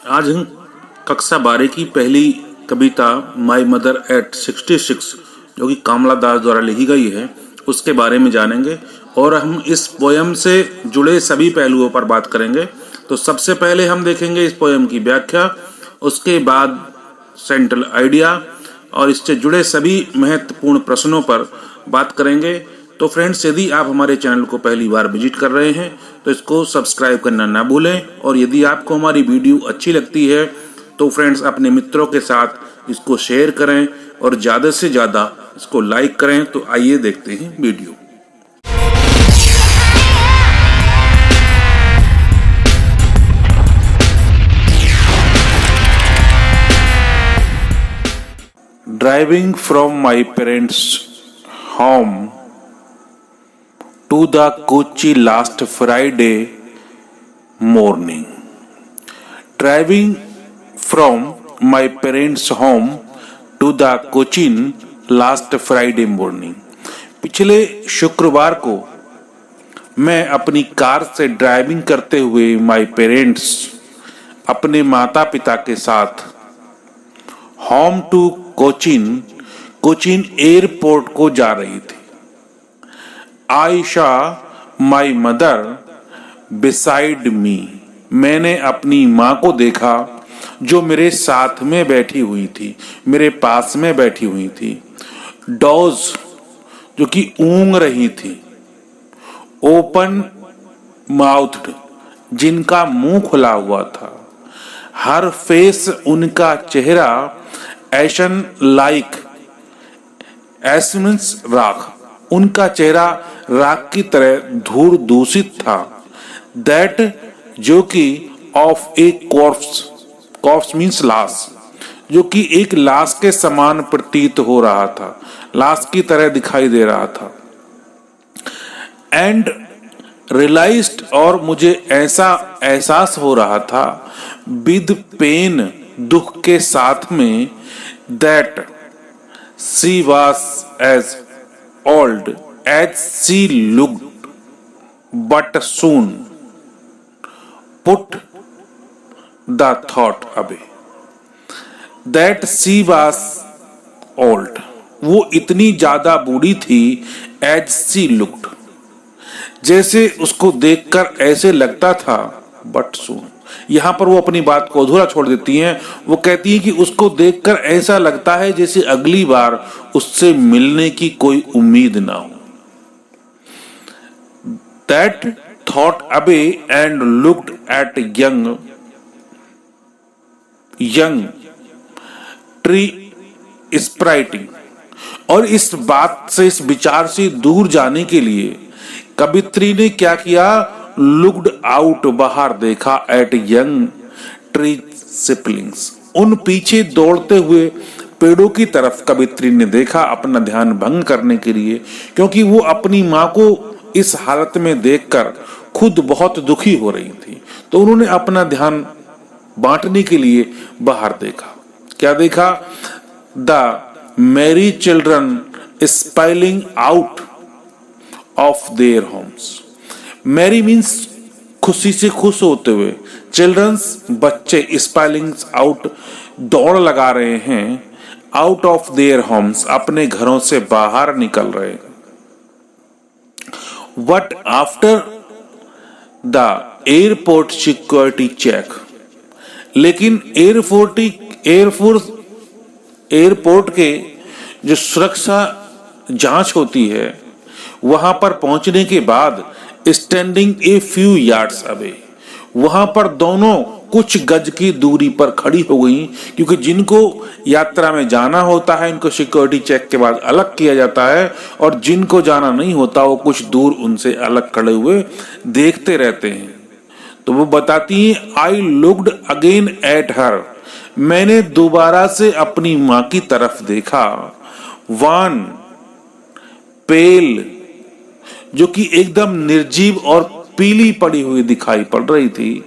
आज हम कक्षा 12 की पहली कविता माई मदर एट 66 जो कि कमला दास द्वारा लिखी गई है उसके बारे में जानेंगे और हम इस पोयम से जुड़े सभी पहलुओं पर बात करेंगे। तो सबसे पहले हम देखेंगे इस पोयम की व्याख्या, उसके बाद सेंट्रल आइडिया और इससे जुड़े सभी महत्वपूर्ण प्रश्नों पर बात करेंगे। तो फ्रेंड्स, यदि आप हमारे चैनल को पहली बार विजिट कर रहे हैं तो इसको सब्सक्राइब करना ना भूलें, और यदि आपको हमारी वीडियो अच्छी लगती है तो फ्रेंड्स अपने मित्रों के साथ इसको शेयर करें और ज़्यादा से ज़्यादा इसको लाइक करें। तो आइए देखते हैं video. Driving from my parents' home to the Kochi last Friday morning. Driving from my parents' home to the Cochin last Friday morning. पिछले शुक्रवार को मैं अपनी कार से ड्राइविंग करते हुए माय पेरेंट्स अपने माता पिता के साथ होम टू कोचिन एयरपोर्ट को जा रही थी। I saw my mother beside me. मैंने अपनी माँ को देखा जो मेरे साथ में बैठी हुई थी, मेरे पास में बैठी हुई थी। डॉज जो कि ऊँग रही थी। ओपन माउथड जिनका मुंह खुला हुआ था। हर फेस उनका चेहरा एशन लाइक एश मीन्स राख, उनका चेहरा राख की तरह धूल दूषित था। दैट जो कि ऑफ ए कॉर्प्स मीन्स लाश, जो कि एक लाश के समान प्रतीत हो रहा था, लाश की तरह दिखाई दे रहा था। एंड रियलाइज्ड और मुझे ऐसा एहसास हो रहा था विद पेन दुख के साथ में that she was as old as she looked but soon put the thought away. That she was old, वो इतनी ज्यादा बूढ़ी थी। एज शी लुक्ड, जैसे उसको देखकर ऐसे लगता था। बट सून, यहां पर वो अपनी बात को अधूरा छोड़ देती हैं। वो कहती हैं कि उसको देखकर ऐसा लगता है जैसे अगली बार उससे मिलने की कोई उम्मीद ना हो। That thought away and looked at young tree sprinting. और इस बात से, इस विचार से दूर जाने के लिए कवित्री ने क्या किया? लुक्ड आउट, बाहर देखा। एट यंग ट्री सिपलिंग्स, उन पीछे दौड़ते हुए पेड़ों की तरफ कवित्री ने देखा अपना ध्यान भंग करने के लिए, क्योंकि वो अपनी माँ को इस हालत में देखकर खुद बहुत दुखी हो रही थी। तो उन्होंने अपना ध्यान बांटने के लिए बाहर देखा। क्या देखा? The merry children spilling out of their homes. Merry means खुशी से खुश होते हुए, चिल्ड्रंस बच्चे, स्पाइलिंग आउट दौड़ लगा रहे हैं, आउट ऑफ देयर होम्स अपने घरों से बाहर निकल रहे हैं। But after the airport security check, लेकिन एयरपोर्ट के जो सुरक्षा जांच होती है वहां पर पहुंचने के बाद standing a few yards away, वहां पर दोनों कुछ गज की दूरी पर खड़ी हो गई, क्योंकि जिनको यात्रा में जाना होता है इनको सिक्योरिटी चेक के बाद अलग किया जाता है, और जिनको जाना नहीं होता वो कुछ दूर उनसे अलग खड़े हुए देखते रहते हैं। तो वो बताती हैं, I looked again at her, मैंने दोबारा से अपनी माँ की तरफ देखा। वन पेल, जो कि एकदम निर्जीव और पीली पड़ी हुई दिखाई पड़ रही थी।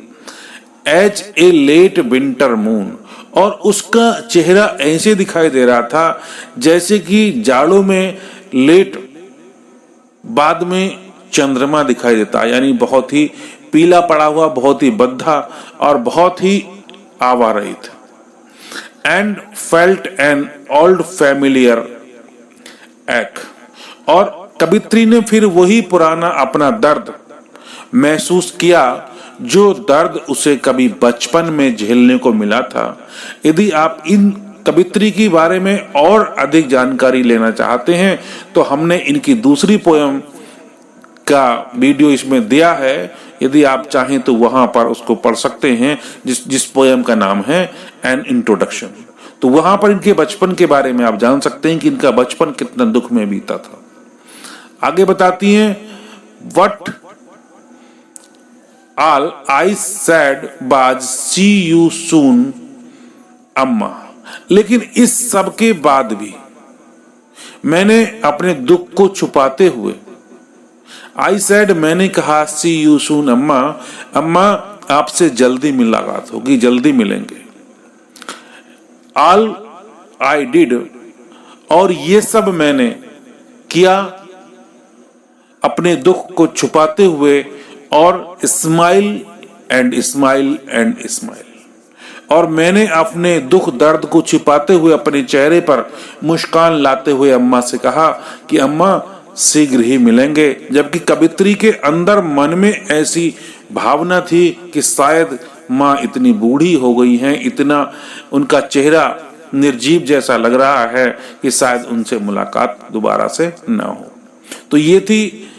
As a late winter moon, और उसका चेहरा ऐसे दिखाई दे रहा था जैसे कि जाड़ों में लेट बाद में चंद्रमा दिखाई देता, यानी बहुत ही पीला पड़ा हुआ, बहुत ही बद्धा और बहुत ही आवा रही थी and felt an old familiar एक, और कवित्री ने फिर वही पुराना अपना दर्द महसूस किया जो दर्द उसे कभी बचपन में झेलने को मिला था। यदि आप इन कवित्री के बारे में और अधिक जानकारी लेना चाहते हैं तो हमने इनकी दूसरी पोयम का वीडियो इसमें दिया है, यदि आप चाहें तो वहां पर उसको पढ़ सकते हैं, जिस पोयम का नाम है एन इंट्रोडक्शन। तो वहां पर इनके बचपन के बारे में आप जान सकते हैं कि इनका बचपन कितना दुख में बीता था। आगे बताती हैं, वट ऑल आई सैड बाज सी यू सून अम्मा। लेकिन इस सब के बाद भी मैंने अपने दुख को छुपाते हुए, आई सैड मैंने कहा, सी यू सून अम्मा, अम्मा आपसे जल्दी मुलाकात होगी, जल्दी मिलेंगे। ऑल आई डिड, और ये सब मैंने किया अपने दुख को छुपाते हुए, और smile and smile and smile, और मैंने अपने दुख दर्द को छिपाते हुए अपने चेहरे पर मुस्कान लाते हुए अम्मा से कहा कि अम्मा शीघ्र ही मिलेंगे। जबकि कवित्री के अंदर मन में ऐसी भावना थी कि शायद माँ इतनी बूढ़ी हो गई हैं, इतना उनका चेहरा निर्जीव जैसा लग रहा है कि शायद उनसे मुलाकात दोबारा से न हो। तो ये थी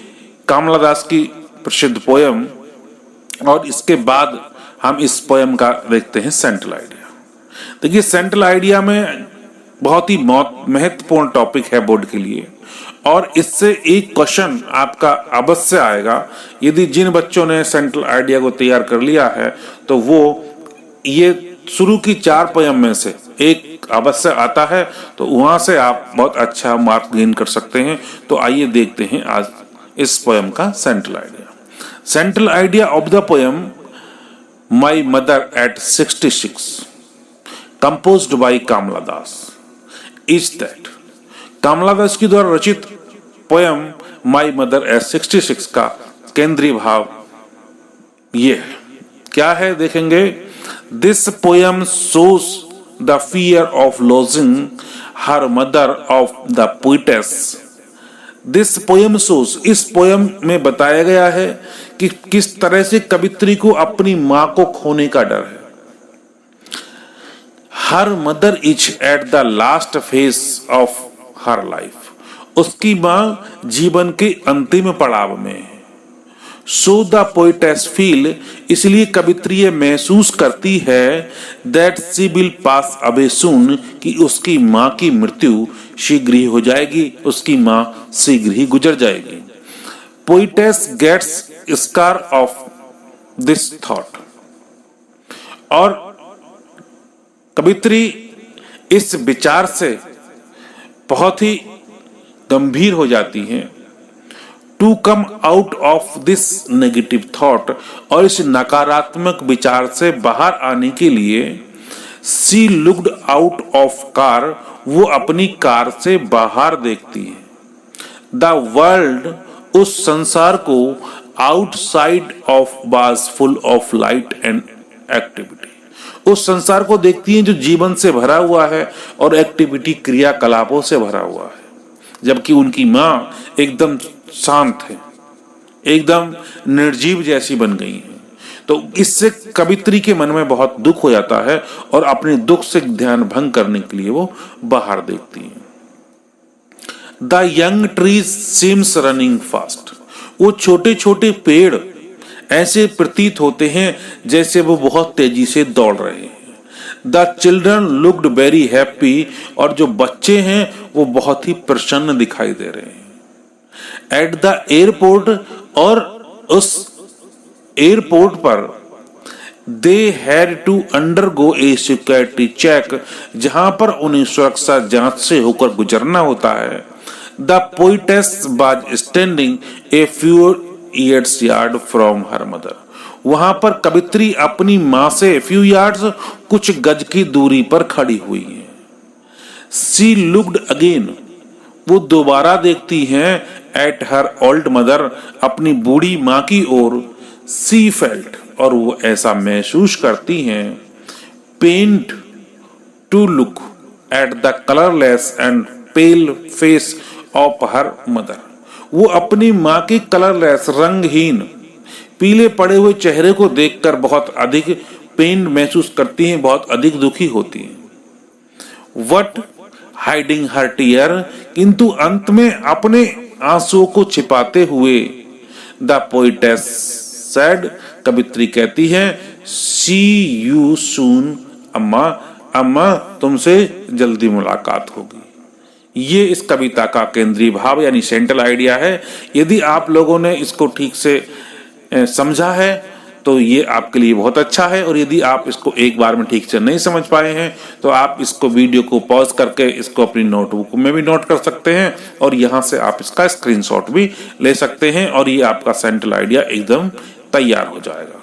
कामला दास की प्रसिद्ध पोयम, और इसके बाद हम इस पोयम का देखते हैं सेंट्रल आइडिया। देखिए, सेंट्रल आइडिया में बहुत ही महत्वपूर्ण टॉपिक है बोर्ड के लिए, और इससे एक क्वेश्चन आपका अवश्य आएगा। यदि जिन बच्चों ने सेंट्रल आइडिया को तैयार कर लिया है तो वो ये शुरू की 4 पोयम में से एक अवश्य आता है, तो वहां से आप बहुत अच्छा मार्क गेन कर सकते हैं। तो आइए देखते हैं आज इस पोयम का central idea. Central idea of the poem my mother at 66 composed by Kamala Das is that, Kamala Das की द्वारा रचित पोयम माई मदर एट 66 का केंद्रीय भाव ये है। क्या है देखेंगे। This poem shows the fear of lodging her mother of the poetess. This poem shows, इस पोयम में बताया गया है कि किस तरह से कवित्री को अपनी मां को खोने का डर है। Her mother is at the last phase of her life, उसकी मां जीवन के अंतिम पड़ाव में है। सो द पोइटेस फील, इसलिए कवित्री ये महसूस करती है that she will pass away soon, कि उसकी मां की मृत्यु शीघ्र ही हो जाएगी, उसकी मां शीघ्र ही गुजर जाएगी। Poetess gets scared of this thought, और कवित्री इस विचार से बहुत ही गंभीर हो जाती हैं। To come out of this negative thought, और इस नकारात्मक विचार से बाहर आने के लिए she looked out of car, वो अपनी कार से बाहर देखती है। द वर्ल्ड, उस संसार को outside of was full of light and activity, उस संसार को देखती है जो जीवन से भरा हुआ है और एक्टिविटी क्रियाकलापों से भरा हुआ है। जबकि उनकी मां एकदम शांत है, एकदम निर्जीव जैसी बन गई है। तो इससे कवित्री के मन में बहुत दुख हो जाता है और अपने दुख से ध्यान भंग करने के लिए वो बाहर देखती है। The young trees seems running fast, वो छोटे छोटे पेड़ ऐसे प्रतीत होते हैं जैसे वो बहुत तेजी से दौड़ रहे हैं। The children looked very happy, और जो बच्चे हैं वो बहुत ही प्रसन्न दिखाई दे रहे हैं। एट द एयरपोर्ट, और उस एयरपोर्ट पर they had to undergo a security check, जहां पर उन्हें सुरक्षा जांच से होकर गुजरना होता है। The poetess was standing a few years yard from her mother, वहां पर कवित्री अपनी मां से फ्यू यार्ड्स, कुछ गज की दूरी पर खड़ी हुई है। सी लुक्ड अगेन, वो दोबारा देखती हैं एट हर ओल्ड मदर, अपनी बूढ़ी मां की ओर। सी फेल्ट, और वो ऐसा महसूस करती हैं pained to look at the colorless and pale face of her mother. वो अपनी माँ की कलरलेस रंगहीन पीले पड़े हुए चेहरे को देखकर बहुत अधिक पेन महसूस करती हैं, बहुत अधिक दुखी होती हैं। What हाइडिंग हर टीयर, किंतु अंत में अपने आंसुओं को छिपाते हुए द पोइटेस सेड, कवित्री कहती है, सी यू सून अम्मा, अम्मा तुमसे जल्दी मुलाकात होगी। ये इस कविता का केंद्रीय भाव यानी सेंट्रल आइडिया है। यदि आप लोगों ने इसको ठीक से समझा है तो ये आपके लिए बहुत अच्छा है, और यदि आप इसको एक बार में ठीक से नहीं समझ पाए हैं तो आप इसको वीडियो को पॉज करके इसको अपनी नोटबुक में भी नोट कर सकते हैं, और यहाँ से आप इसका स्क्रीनशॉट भी ले सकते हैं, और ये आपका सेंट्रल आइडिया एकदम तैयार हो जाएगा।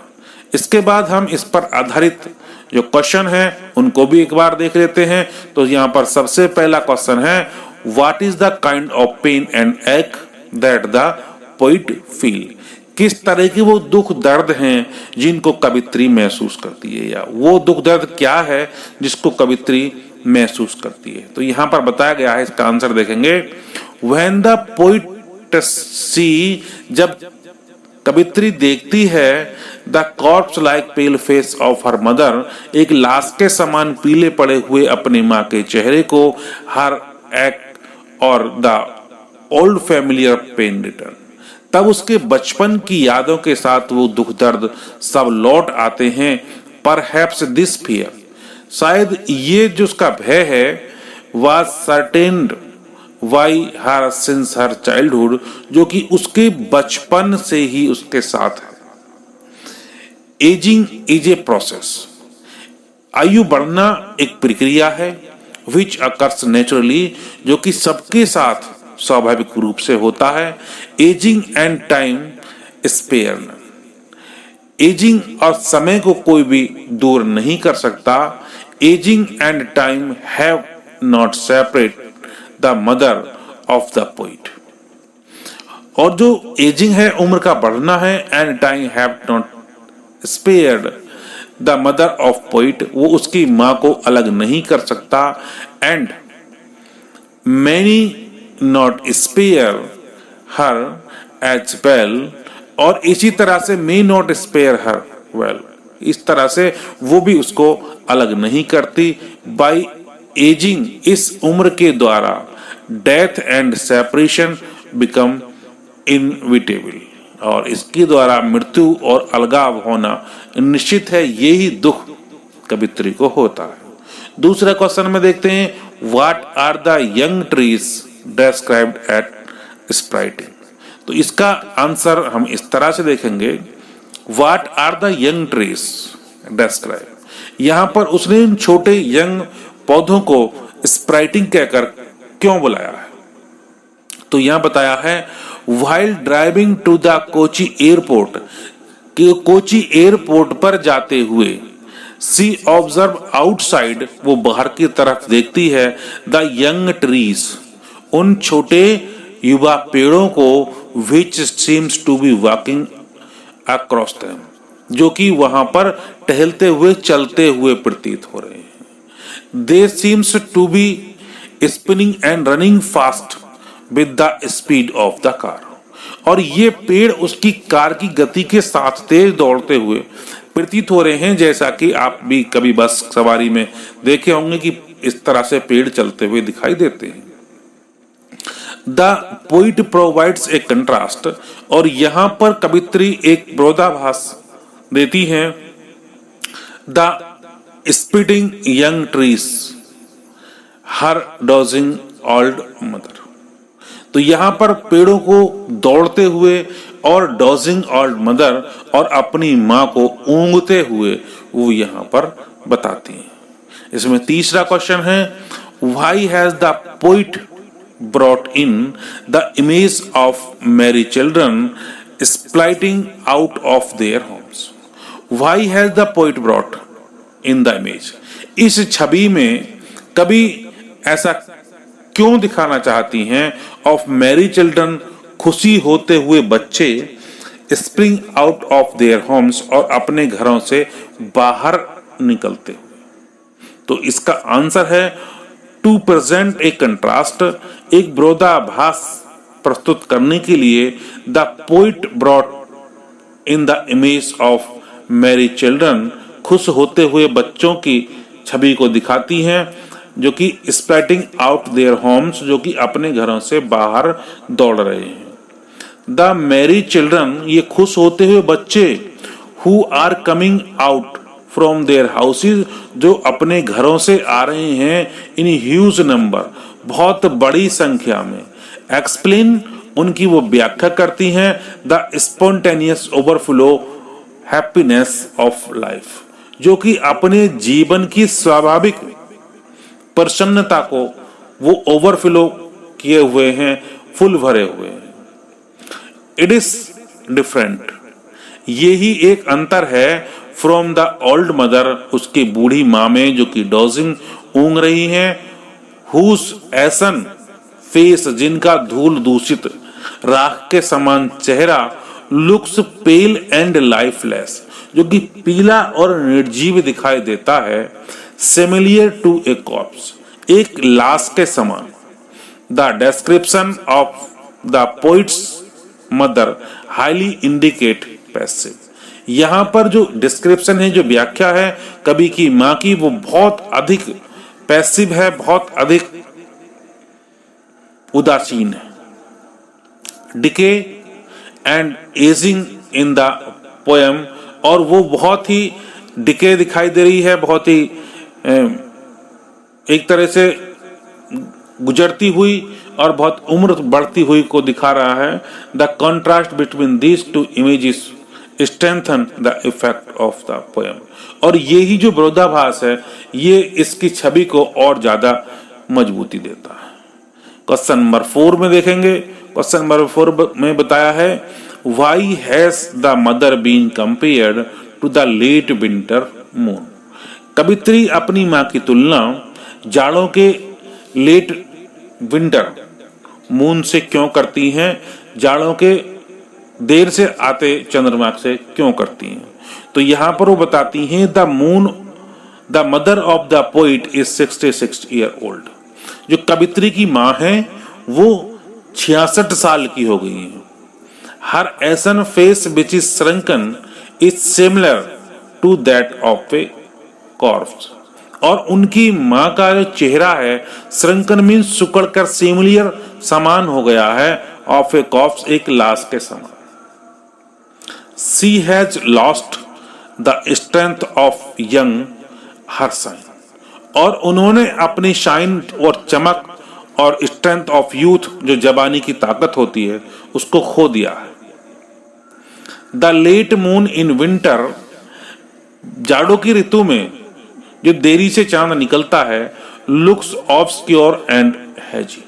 इसके बाद हम इस पर आधारित जो क्वेश्चन है उनको भी एक बार देख लेते हैं। तो यहाँ पर सबसे पहला क्वेश्चन है, what is the kind of pain and ache that the poet feel, किस तरह की वो दुख दर्द हैं जिनको कवित्री महसूस करती है, या वो दुख दर्द क्या है जिसको कवित्री महसूस करती है। तो यहाँ पर बताया गया है, इसका आंसर देखेंगे, व्हेन द पोइट सी, जब कवित्री देखती है the corps like pale face of her mother, एक लाश के समान पीले पड़े हुए अपनी माँ के चेहरे को, हर एक्ट और the old familiar pain return, तब उसके बचपन की यादों के साथ वो दुख दर्द सब लौट आते हैं। परहैप्स दिस फियर, शायद ये जो उसका भय है, वाज सर्टेन्ड why her since her childhood, जो कि उसके बचपन से ही उसके साथ है। एजिंग इज ए प्रोसेस, आयु बढ़ना एक प्रक्रिया है, विच अकर्स नेचुरली, जो कि सबके साथ स्वाभाविक रूप से होता है। Ageing and time spare, ageing और समय को कोई भी दूर नहीं कर सकता। Ageing and time have not separate the mother of the poet, और जो एजिंग है, उम्र का बढ़ना है, and time have not spared the mother of poet, वो उसकी मां को अलग नहीं कर सकता। And many not spare her as well, और इसी तरह से may not spare her well, इस तरह से वो भी उसको अलग नहीं करती। बाई एजिंग, इस उम्र के द्वारा death and separation become inevitable, और इसके द्वारा मृत्यु और अलगाव होना निश्चित है। यही दुख कवित्री को होता है। दूसरा क्वेश्चन में देखते हैं, what are the young trees described at sprinting, तो इसका आंसर हम इस तरह से देखेंगे, what are the young trees describe, यहां पर उसने इन छोटे यंग पौधों को स्प्राइटिंग कहकर क्यों बुलाया है। तो यहां बताया है, while driving to the Kochi airport, कि कोची एयरपोर्ट पर जाते हुए, सी ऑब्जर्व आउटसाइड, वो बाहर की तरफ देखती है, द यंग ट्रीज, उन छोटे युवा पेड़ों को, which seems to be walking across them, जो कि वहां पर टहलते हुए चलते हुए प्रतीत हो रहे हैं। They seems to be spinning and running fast with the speed of the car, और ये पेड़ उसकी कार की गति के साथ तेज दौड़ते हुए प्रतीत हो रहे हैं, जैसा कि आप भी कभी बस सवारी में देखे होंगे कि इस तरह से पेड़ चलते हुए दिखाई देते हैं। The poet provides a contrast, और यहां पर कवित्री एक विरोधाभास देती है, the speeding young trees her dodging old mother, तो यहां पर पेड़ों को दौड़ते हुए और डॉजिंग ओल्ड मदर और अपनी मां को ऊंघते हुए वो यहां पर बताती हैं। इसमें तीसरा क्वेश्चन है, why has the poet brought in the image of merry children splitting out of their homes. Why has the poet brought in the image? इस छवि में कभी ऐसा क्यों दिखाना चाहती हैं of merry children, खुशी होते हुए बच्चे, spring out of their homes, और अपने घरों से बाहर निकलते हुए। तो इसका आंसर है टू प्रेजेंट ए कंट्रास्ट, एक विरोधाभास प्रस्तुत करने के लिए the poet brought in the image of Mary children, खुश होते हुए बच्चों की छवि को दिखाती हैं जो कि स्प्रेडिंग आउट देयर होम्स, जो कि अपने घरों से बाहर दौड़ रहे हैं। द मैरी चिल्ड्रन, ये खुश होते हुए बच्चे, who are coming out from their houses, जो अपने घरों से आ रहे हैं इन ह्यूज नंबर, बहुत बड़ी संख्या में। एक्सप्लेन, उनकी वो व्याख्या करती हैं the spontaneous overflow happiness of life, जो कि अपने जीवन की स्वाभाविक प्रसन्नता को वो ओवरफ्लो किए हुए हैं, फुल भरे हुए हैं। इट इज डिफरेंट, ये ही एक अंतर है फ्रॉम द ओल्ड मदर, उसकी बूढ़ी माँ में जो कि डोजिंग ऊँग रही हैं, हुज एसन फेस, जिनका धूल दूषित राख के समान चेहरा, लुक्स पेल एंड लाइफलेस, जो कि पीला और निर्जीव दिखाई देता है, सिमिलियर टू ए कॉर्प्स, एक लाश के समान। The description of the poets mother highly indicate passive, यहां पर जो डिस्क्रिप्शन है, जो व्याख्या है कवि की मां की, वो बहुत अधिक पैसिव है, बहुत अधिक उदासीन है। Decay and ageing in the poem, और वो बहुत ही डिके दिखाई दे रही है, बहुत ही एक तरह से गुजरती हुई और बहुत उम्र बढ़ती हुई को दिखा रहा है। The contrast between these two images strengthen the effect of the poem, और ये ही जो विरोधाभास है ये इसकी छवि को और ज्यादा मजबूती देता है। क्वेश्चन नंबर 4 में देखेंगे। क्वेश्चन नंबर 4 में बताया है, why has the mother been compared to the late winter moon, कवित्री अपनी माँ की तुलना जाड़ों के लेट विंटर मून से क्यों करती हैं, जाड़ों के देर से आते चंद्रमा से क्यों करती हैं। तो यहां पर वो बताती हैं the moon, the mother of the poet is 66 year old, जो कवित्री की माँ है वो 66 साल की हो गई है। Her ashen face which is shrunken is similar to that of a corpse, और उनकी माँ का जो चेहरा है, श्रंकन मीन सुकड़ कर, सिमिलियर समान हो गया है, ऑफ ए कॉर्प्स एक लाश के समान। She has lost the strength of young her shine, और उन्होंने अपनी शाइन और चमक और स्ट्रेंथ ऑफ यूथ, जो जवानी की ताकत होती है, उसको खो दिया है। The late moon in winter, जाड़ों की ऋतु में जो देरी से चांद निकलता है, लुक्स ऑब्सक्योर एंड हैजी,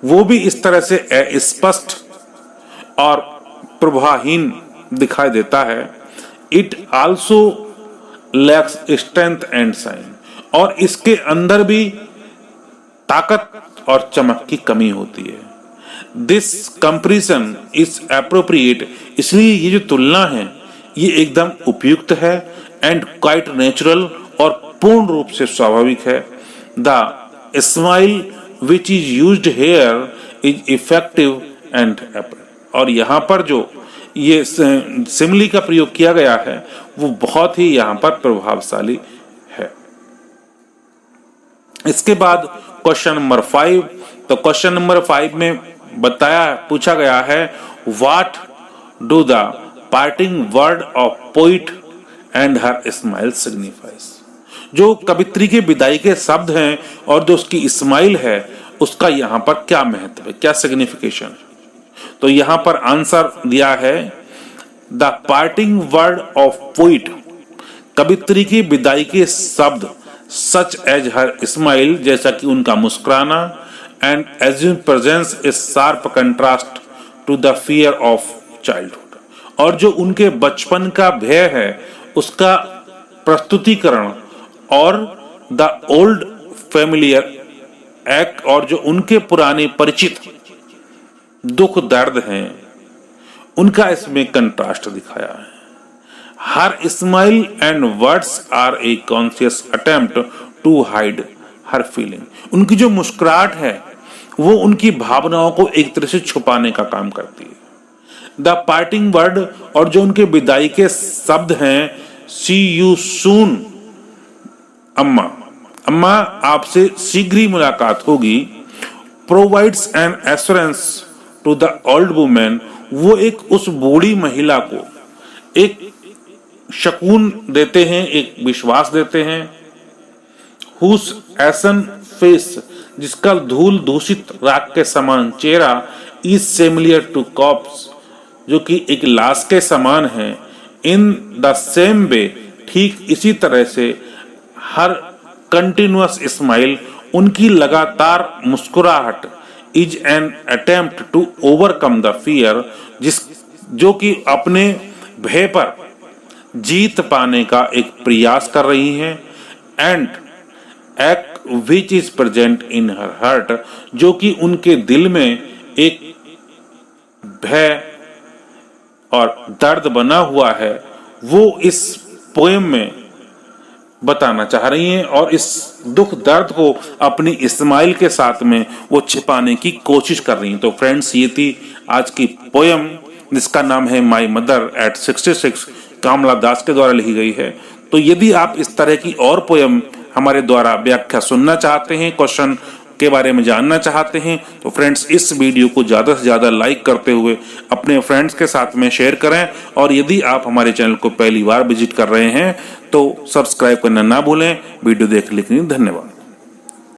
वो भी इस तरह से अस्पष्ट और प्रभाहीन दिखाई देता है। It also lakhs strength and shine, और इसके अंदर भी ताकत और चमक की कमी होती है। दिस कंपैरिजन इज एप्रोप्रिएट, इसलिए ये जो तुलना है ये एकदम उपयुक्त है, एंड क्वाइट नेचुरल, और पूर्ण रूप से स्वाभाविक है। The smile which is used here is effective and Apple, और यहाँ पर जो ये सिमिली का प्रयोग किया गया है वो बहुत ही यहाँ पर प्रभावशाली है। इसके बाद क्वेश्चन नंबर 5, तो क्वेश्चन नंबर 5 में पूछा गया है, what do the parting word of poet and her smile signifies, जो कवित्री के विदाई के शब्द हैं और जो उसकी स्माइल है उसका यहाँ पर क्या महत्व है, क्या सिग्निफिकेशन है। तो यहां पर आंसर दिया है, the parting word of poet, कवित्री की विदाई के शब्द, सच एज हर स्माइल, जैसा कि उनका मुस्कुराना, and assume presence is sharp contrast to the fear of childhood, और जो उनके बचपन का भय है उसका प्रस्तुतिकरण, और द ओल्ड फैमिलियर एक्ट, और जो उनके पुराने परिचित दुख दर्द हैं उनका इसमें कंट्रास्ट दिखाया है। Her smile and words are a conscious attempt to hide her feeling. उनकी जो मुस्कुराहट है वो उनकी भावनाओं को एक तरह से छुपाने का काम करती है। द पार्टिंग वर्ड और जो उनके विदाई के शब्द हैं, सी यू सून अम्मा, अम्मा आपसे शीघ्र ही मुलाकात होगी, provides an assurance to the old women, वो एक उस बूढ़ी महिला को एक शकून देते हैं, एक विश्वास देते हैं। हुस एसन फेस, जिसका धूल दूषित राख के समान चेहरा, इज सिमिलर टू कॉप्स, जो कि एक लाश के समान है। इन द सेम वे, ठीक इसी तरह से हर कंटिन्यूअस स्माइल, उनकी लगातार मुस्कुराहट, is an attempt to overcome the fear, जो कि अपने भय पर जीत पाने का एक प्रयास कर रही हैं। And act which is present in her heart, जो कि उनके दिल में एक भय और दर्द बना हुआ है, वो इस पोएम में बताना चाह रही हैं और इस दुख दर्द को अपनी स्माइल के साथ में वो छिपाने की कोशिश कर रही हैं। तो फ्रेंड्स, ये थी आज की पोएम जिसका नाम है माई मदर एट 66, कामला दास के द्वारा लिखी गई है। तो यदि आप इस तरह की और पोएम हमारे द्वारा व्याख्या सुनना चाहते हैं, क्वेश्चन के बारे में जानना चाहते हैं, तो फ्रेंड्स इस वीडियो को ज़्यादा से ज़्यादा लाइक करते हुए अपने फ्रेंड्स के साथ में शेयर करें। और यदि आप हमारे चैनल को पहली बार विजिट कर रहे हैं तो सब्सक्राइब करना ना भूलें। वीडियो देखने के लिए धन्यवाद।